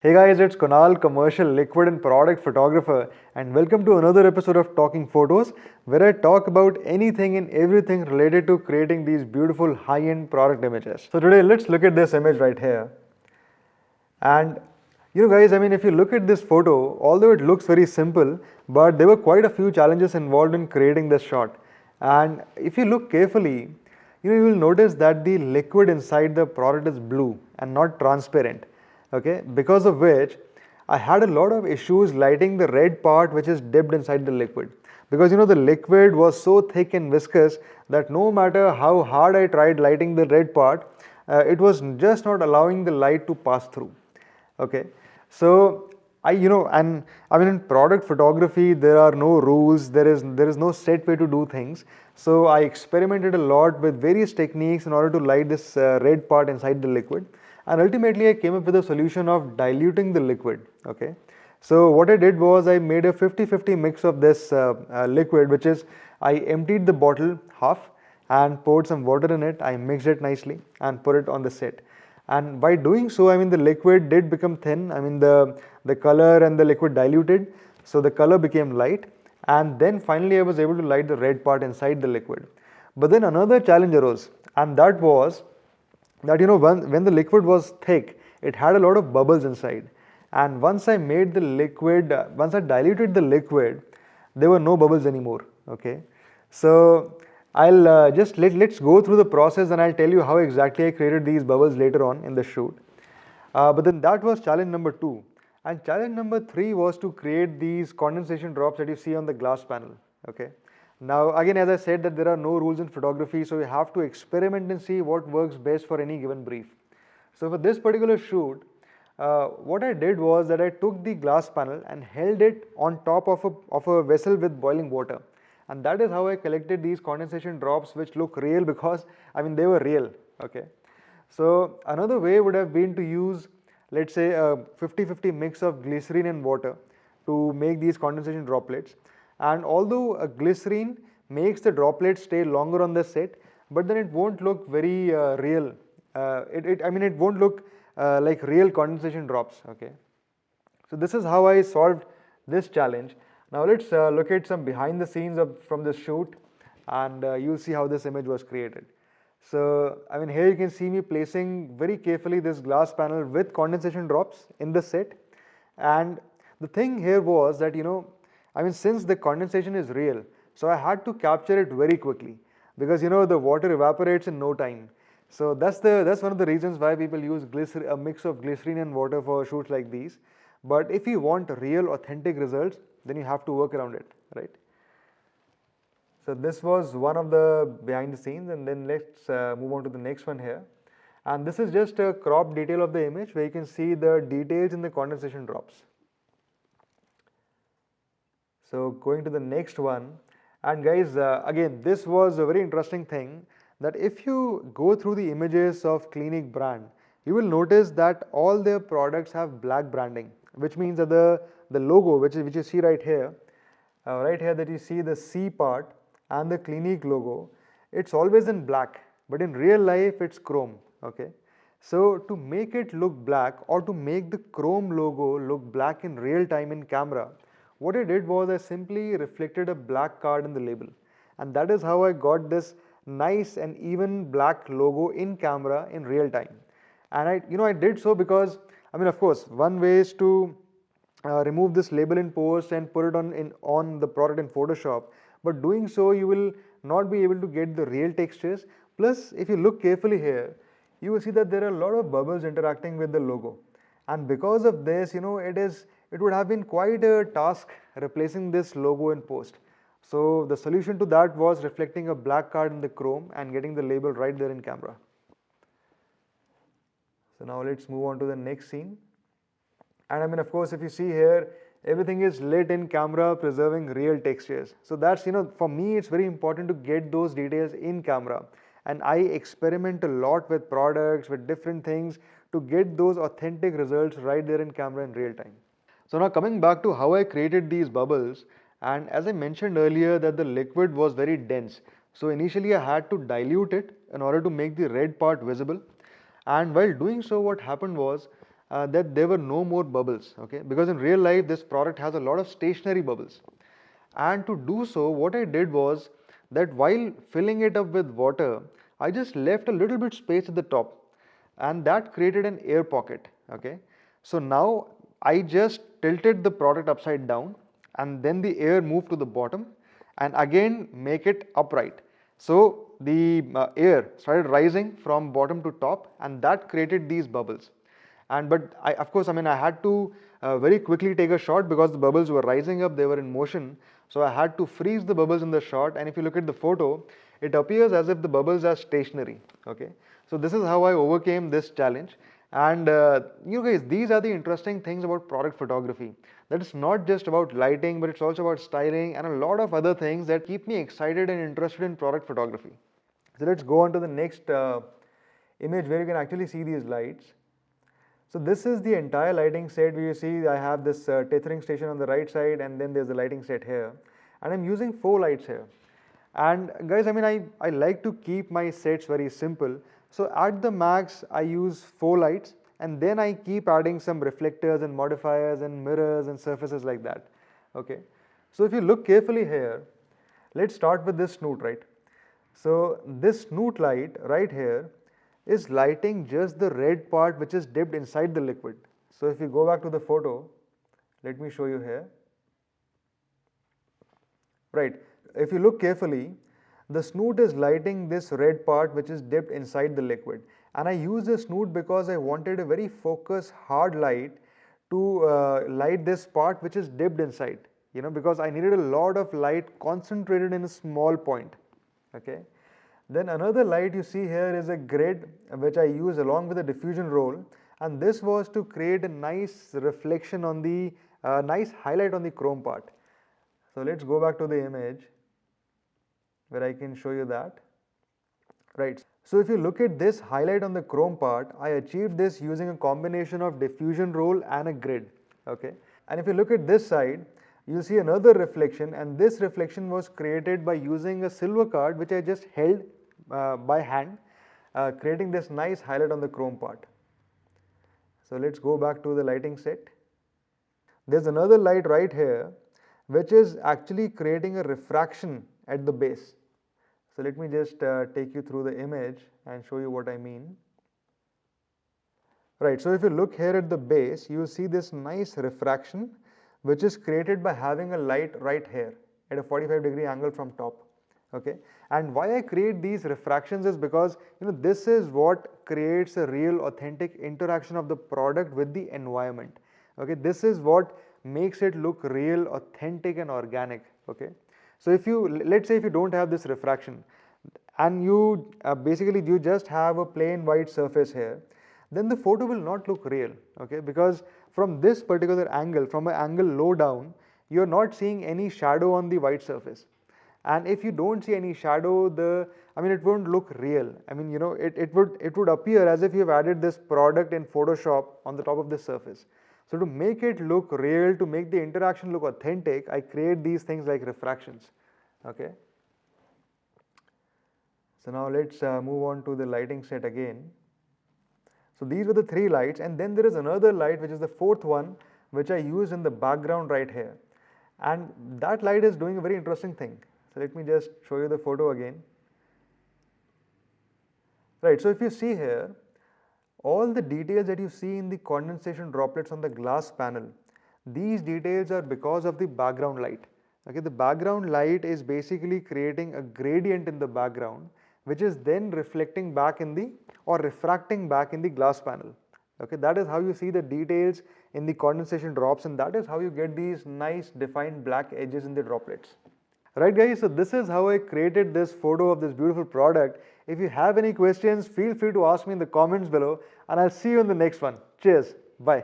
Hey guys, it's Kunal, commercial liquid and product photographer, and welcome to another episode of Talking Photos, where I talk about anything and everything related to creating these beautiful high-end product images. So today, let's look at this image right here. And guys, if you look at this photo, although it looks very simple, but there were quite a few challenges involved in creating this shot. And if you look carefully, you will notice that the liquid inside the product is blue and not transparent. Okay, because of which I had a lot of issues lighting the red part which is dipped inside the liquid. Because the liquid was so thick and viscous that no matter how hard I tried lighting the red part, it was just not allowing the light to pass through. Okay, so in product photography there are no rules, there is no set way to do things. So I experimented a lot with various techniques in order to light this red part inside the liquid, and ultimately I came up with a solution of diluting the liquid. Okay, so what I did was I made a 50-50 mix of this liquid, which is I emptied the bottle half and poured some water in it. I mixed it nicely and put it on the set. And by doing so, the liquid did become thin. The color and the liquid diluted, so the color became light. And then finally, I was able to light the red part inside the liquid. But then another challenge arose, and that was that when the liquid was thick, it had a lot of bubbles inside. And once I diluted the liquid, there were no bubbles anymore. Okay, so I'll let's go through the process, and I'll tell you how exactly I created these bubbles later on in the shoot. But then that was challenge number 2. And challenge number 3 was to create these condensation drops that you see on the glass panel. Okay. Now again, as I said, that there are no rules in photography, so you have to experiment and see what works best for any given brief. So for this particular shoot, what I did was that I took the glass panel and held it on top of a vessel with boiling water. And that is how I collected these condensation drops, which look real because they were real. Okay, so another way would have been to use, let's say, a 50-50 mix of glycerine and water to make these condensation droplets. And although a glycerine makes the droplets stay longer on the set, but then it won't look very real. It won't look like real condensation drops. Okay, so this is how I solved this challenge. Now let's look at some behind the scenes from this shoot, and you'll see how this image was created. So here you can see me placing very carefully this glass panel with condensation drops in the set. And the thing here was that since the condensation is real, so I had to capture it very quickly, because the water evaporates in no time. So that's one of the reasons why people use a mix of glycerine and water for shoots like these. But if you want real authentic results, then you have to work around it, right? So this was one of the behind the scenes, and then let's move on to the next one here. And this is just a cropped detail of the image where you can see the details in the condensation drops. So going to the next one, and guys, again, this was a very interesting thing, that if you go through the images of Clinique brand, you will notice that all their products have black branding, which means that the logo, which you see right here that you see the C part and the Clinique logo, it's always in black, but in real life it's chrome. Okay, so to make it look black, or to make the chrome logo look black in real time in camera, what I did was I simply reflected a black card in the label, and that is how I got this nice and even black logo in camera in real time. And I did so because of course, one way is to remove this label in post and put it on the product in Photoshop, but doing so you will not be able to get the real textures. Plus, if you look carefully here, you will see that there are a lot of bubbles interacting with the logo, and because of this, it would have been quite a task replacing this logo in post. So the solution to that was reflecting a black card in the chrome and getting the label right there in camera. So now let's move on to the next scene. And of course, if you see here, everything is lit in camera, preserving real textures. So that's, for me, it's very important to get those details in camera. And I experiment a lot with products, with different things, to get those authentic results right there in camera in real time. So now coming back to how I created these bubbles, and as I mentioned earlier that the liquid was very dense. So initially I had to dilute it in order to make the red part visible. And while doing so, what happened was, that there were no more bubbles, okay, because in real life this product has a lot of stationary bubbles. And to do so, what I did was that while filling it up with water, I just left a little bit space at the top, and that created an air pocket, okay. So now I just tilted the product upside down, and then the air moved to the bottom, and again make it upright. So the air started rising from bottom to top, and that created these bubbles. And but of course, I mean, I had to very quickly take a shot because the bubbles were rising up, they were in motion. So I had to freeze the bubbles in the shot, and if you look at the photo, it appears as if the bubbles are stationary, okay. So this is how I overcame this challenge. And you guys, these are the interesting things about product photography. That it's not just about lighting, but it's also about styling and a lot of other things that keep me excited and interested in product photography. So let's go on to the next image where you can actually see these lights. So this is the entire lighting set where you see I have this tethering station on the right side, and then there's the lighting set here, and I'm using 4 lights here. And guys, I mean, I like to keep my sets very simple. So at the max I use 4 lights, and then I keep adding some reflectors and modifiers and mirrors and surfaces like that, okay. So if you look carefully here, let's start with this snoot, right. So this snoot light right here is lighting just the red part which is dipped inside the liquid. So if you go back to the photo, let me show you here. Right, if you look carefully, the snoot is lighting this red part which is dipped inside the liquid. And I use the snoot because I wanted a very focused hard light to light this part which is dipped inside, you know, because I needed a lot of light concentrated in a small point, okay. Then another light you see here is a grid which I use along with a diffusion roll, and this was to create a nice reflection on the nice highlight on the chrome part. So let's go back to the image where I can show you that. Right. So if you look at this highlight on the chrome part, I achieved this using a combination of diffusion roll and a grid, okay. And if you look at this side, you'll see another reflection, and this reflection was created by using a silver card which I just held by hand, creating this nice highlight on the chrome part. So let's go back to the lighting set. There's another light right here which is actually creating a refraction at the base. So let me just take you through the image and show you what I mean. Right, so if you look here at the base, you will see this nice refraction which is created by having a light right here at a 45-degree angle from top, okay. And why I create these refractions is because, you know, this is what creates a real authentic interaction of the product with the environment, okay. This is what makes it look real, authentic and organic, okay. So if you, let's say if you don't have this refraction and you basically you just have a plain white surface here, then the photo will not look real, okay, because from this particular angle, from an angle low down, you are not seeing any shadow on the white surface. And if you don't see any shadow, it won't look real. I mean, you know, it would appear as if you have added this product in Photoshop on the top of this surface. So to make it look real, to make the interaction look authentic, I create these things like refractions, okay. So now let's move on to the lighting set again. So these were the 3 lights, and then there is another light which is the 4th one which I used in the background right here, and that light is doing a very interesting thing. So let me just show you the photo again. Right, so if you see here, all the details that you see in the condensation droplets on the glass panel, these details are because of the background light, okay. The background light is basically creating a gradient in the background which is then reflecting back in the, or refracting back in the glass panel, okay. That is how you see the details in the condensation drops, and that is how you get these nice defined black edges in the droplets. Right guys, so this is how I created this photo of this beautiful product. If you have any questions, feel free to ask me in the comments below, and I'll see you in the next one. Cheers, bye.